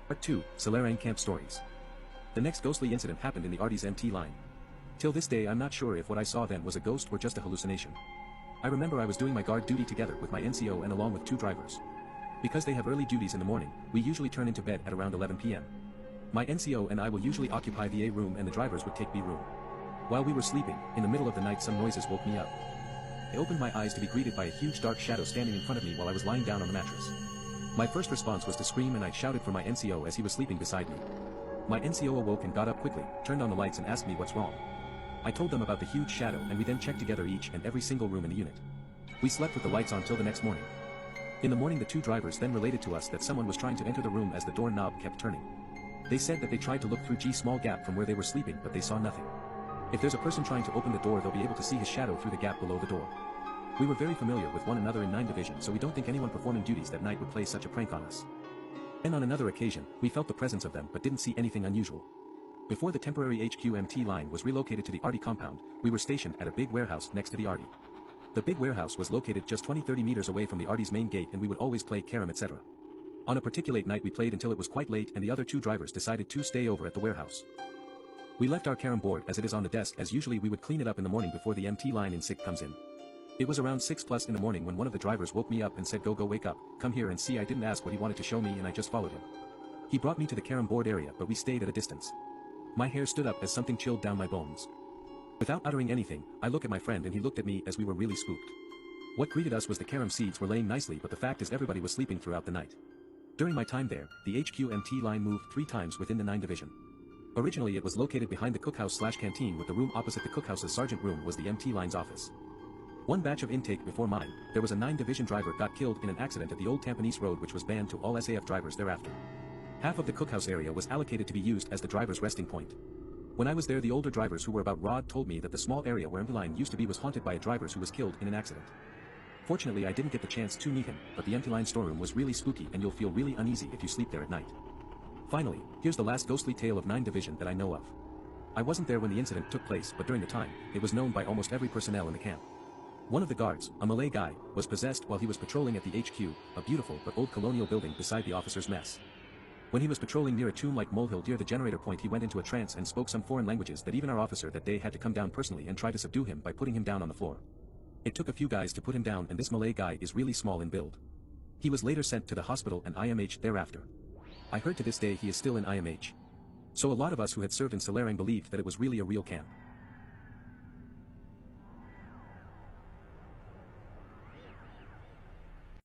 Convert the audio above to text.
Part 2, Selarang Camp Stories. The next ghostly incident happened in the Arty's MT line. Till this day I'm not sure if what I saw then was a ghost or just a hallucination. I remember I was doing my guard duty together with my NCO and along with 2 drivers. Because they have early duties in the morning, we usually turn into bed at around 11 p.m. My NCO and I will usually occupy the A room and the drivers would take B room. While we were sleeping, in the middle of the night some noises woke me up. I opened my eyes to be greeted by a huge dark shadow standing in front of me while I was lying down on the mattress. My first response was to scream and I shouted for my NCO as he was sleeping beside me. My NCO awoke and got up quickly, turned on the lights and asked me what's wrong. I told them about the huge shadow and we then checked together each and every single room in the unit. We slept with the lights on till the next morning. In the morning the 2 drivers then related to us that someone was trying to enter the room as the door knob kept turning. They said that they tried to look through G's small gap from where they were sleeping but they saw nothing. If there's a person trying to open the door they'll be able to see his shadow through the gap below the door. We were very familiar with one another in 9 Division so we don't think anyone performing duties that night would play such a prank on us. And on another occasion, we felt the presence of them but didn't see anything unusual. Before the temporary HQMT line was relocated to the Arty compound, we were stationed at a big warehouse next to the Arty. The big warehouse was located just 20-30 meters away from the Arty's main gate and we would always play carom etc. On a particular night we played until it was quite late and the other 2 drivers decided to stay over at the warehouse. We left our carom board as it is on the desk as usually we would clean it up in the morning before the MT line in SIG comes in. It was around 6+ in the morning when one of the drivers woke me up and said go wake up, come here and see. I didn't ask what he wanted to show me and I just followed him. He brought me to the carom board area but we stayed at a distance. My hair stood up as something chilled down my bones. Without uttering anything, I looked at my friend and he looked at me as we were really spooked. What greeted us was the carom seeds were laying nicely but the fact is everybody was sleeping throughout the night. During my time there, the HQMT line moved 3 times within the 9 Division. Originally it was located behind the cookhouse/canteen with the room opposite the cookhouse's sergeant room was the MT line's office. One batch of intake before mine, there was a 9 Division driver got killed in an accident at the old Tampines Road which was banned to all SAF drivers thereafter. Half of the cookhouse area was allocated to be used as the driver's resting point. When I was there the older drivers who were about Rod told me that the small area where MT line used to be was haunted by a driver who was killed in an accident. Fortunately I didn't get the chance to meet him, but the MT line storeroom was really spooky and you'll feel really uneasy if you sleep there at night. Finally, here's the last ghostly tale of 9 Division that I know of. I wasn't there when the incident took place but during the time, it was known by almost every personnel in the camp. One of the guards, a Malay guy, was possessed while he was patrolling at the HQ, a beautiful but old colonial building beside the officers' mess. When he was patrolling near a tomb-like molehill near the generator point he went into a trance and spoke some foreign languages that even our officer that day had to come down personally and try to subdue him by putting him down on the floor. It took a few guys to put him down and this Malay guy is really small in build. He was later sent to the hospital and IMH thereafter. I heard to this day he is still in IMH. So a lot of us who had served in Selarang believed that it was really a real camp.